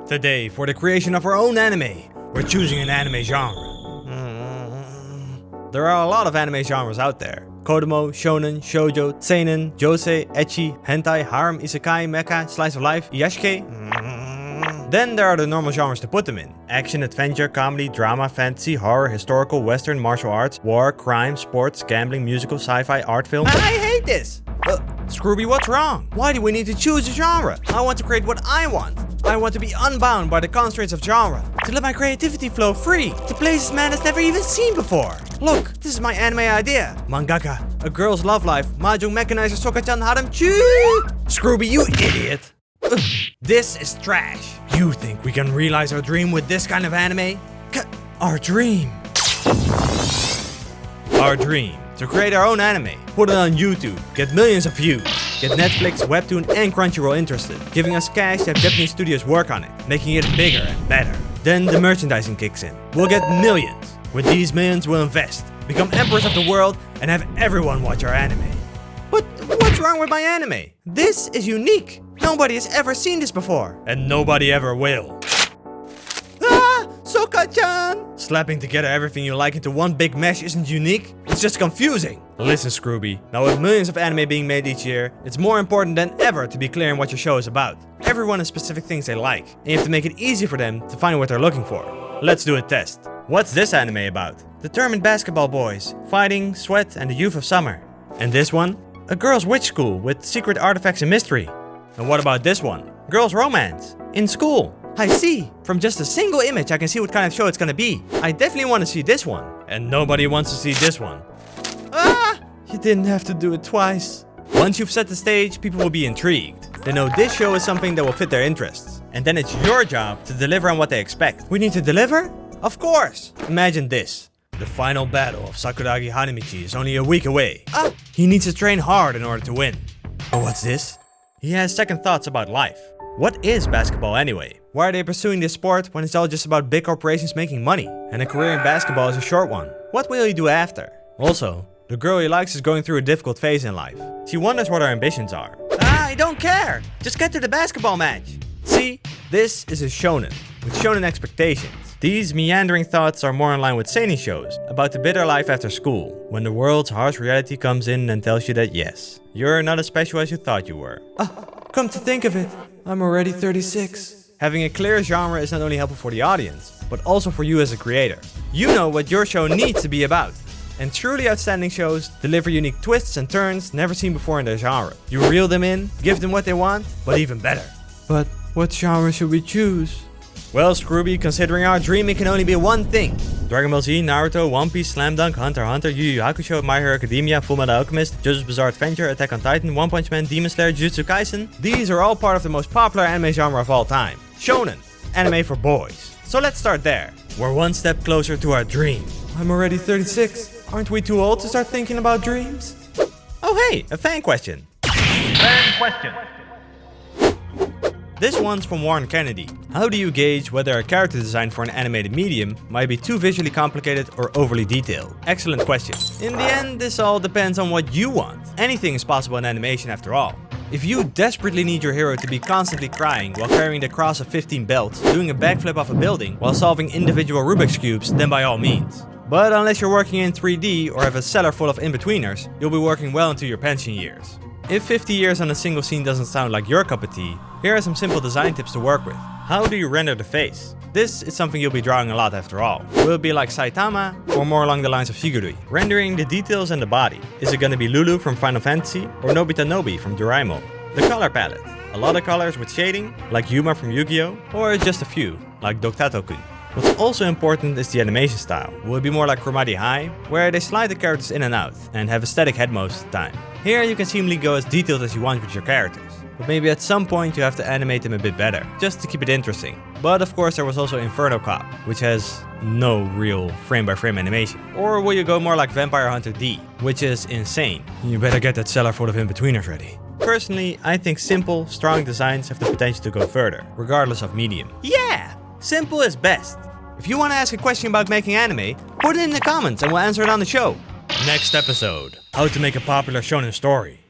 Today, for the creation of our own anime, we're choosing an anime genre. There are a lot of anime genres out there. Kodomo, shonen, shoujo, seinen, josei, ecchi, hentai, harem, isekai, mecha, slice of life, iyashikei. Then there are the normal genres to put them in. Action, adventure, comedy, drama, fantasy, horror, historical, western, martial arts, war, crime, sports, gambling, musical, sci-fi, art film. I hate this! Scrooby, what's wrong? Why do we need to choose a genre? I want to create what I want. I want to be unbound by the constraints of genre. To let my creativity flow free. To places man has never even seen before. Look, this is my anime idea. Mangaka, a girl's love life, mahjong mechanizer, Soka-chan harem choo! Scrooby, you idiot! Ugh, this is trash. You think we can realize our dream with this kind of anime? Our dream. Our dream. To create our own anime, put it on YouTube, get millions of views, get Netflix, Webtoon and Crunchyroll interested, giving us cash to have Japanese studios work on it, making it bigger and better. Then the merchandising kicks in. We'll get millions. With these millions, we'll invest, become emperors of the world, and have everyone watch our anime. But what's wrong with my anime? This is unique. Nobody has ever seen this before. And nobody ever will. Ah! Soka-chan! Slapping together everything you like into one big mesh isn't unique. It's just confusing. Listen, Scrooby. Now with millions of anime being made each year, it's more important than ever to be clear on what your show is about. Everyone has specific things they like, and you have to make it easy for them to find what they're looking for. Let's do a test. What's this anime about? Determined basketball boys, fighting, sweat, and the youth of summer. And this one? A girls' witch school with secret artifacts and mystery. And what about this one? Girls' romance. In school. I see. From just a single image I can see what kind of show it's gonna be. I definitely want to see this one. And nobody wants to see this one. Ah! You didn't have to do it twice. Once you've set the stage, people will be intrigued. They know this show is something that will fit their interests. And then it's your job to deliver on what they expect. We need to deliver? Of course! Imagine this. The final battle of Sakuragi Hanemichi is only a week away. He needs to train hard in order to win. But what's this? He has second thoughts about life. What is basketball anyway? Why are they pursuing this sport when it's all just about big corporations making money? And a career in basketball is a short one. What will he do after? Also, the girl he likes is going through a difficult phase in life. She wonders what her ambitions are. I don't care! Just get to the basketball match! See, this is a shonen, with shonen expectations. These meandering thoughts are more in line with seinen shows, about the bitter life after school, when the world's harsh reality comes in and tells you that yes, you're not as special as you thought you were. Come to think of it, I'm already 36. Having a clear genre is not only helpful for the audience, but also for you as a creator. You know what your show needs to be about. And truly outstanding shows deliver unique twists and turns never seen before in their genre. You reel them in, give them what they want, but even better. But what genre should we choose? Well, Scrooby, considering our dream, it can only be one thing. Dragon Ball Z, Naruto, One Piece, Slam Dunk, Hunter x Hunter, Yu Yu Hakusho, My Hero Academia, Fullmetal Alchemist, JoJo's Bizarre Adventure, Attack on Titan, One Punch Man, Demon Slayer, Jujutsu Kaisen. These are all part of the most popular anime genre of all time. Shonen, anime for boys. So let's start there. We're one step closer to our dream. I'm already 36. Aren't we too old to start thinking about dreams? Oh hey, a fan question. Fan question. This one's from Warren Kennedy. How do you gauge whether a character design for an animated medium might be too visually complicated or overly detailed? Excellent question. In the end, this all depends on what you want. Anything is possible in animation after all. If you desperately need your hero to be constantly crying while carrying the cross of 15 belts, doing a backflip off a building while solving individual Rubik's Cubes, then by all means. But unless you're working in 3D or have a cellar full of in-betweeners, you'll be working well into your pension years. If 50 years on a single scene doesn't sound like your cup of tea, here are some simple design tips to work with. How do you render the face? This is something you'll be drawing a lot after all. Will it be like Saitama or more along the lines of Shigurui? Rendering the details and the body. Is it gonna be Lulu from Final Fantasy or Nobita Nobi from Doraemon? The color palette. A lot of colors with shading, like Yuma from Yu-Gi-Oh! Or just a few, like Doktato-kun. What's also important is the animation style. Will it be more like Chromati High, where they slide the characters in and out and have a static head most of the time? Here you can seemingly go as detailed as you want with your characters, but maybe at some point you have to animate them a bit better, just to keep it interesting. But of course there was also Inferno Cop, which has no real frame-by-frame animation. Or will you go more like Vampire Hunter D, which is insane? You better get that cellar full of in-betweeners ready. Personally, I think simple, strong designs have the potential to go further, regardless of medium. Yeah! Simple is best. If you want to ask a question about making anime, put it in the comments and we'll answer it on the show. Next episode, how to make a popular shonen story.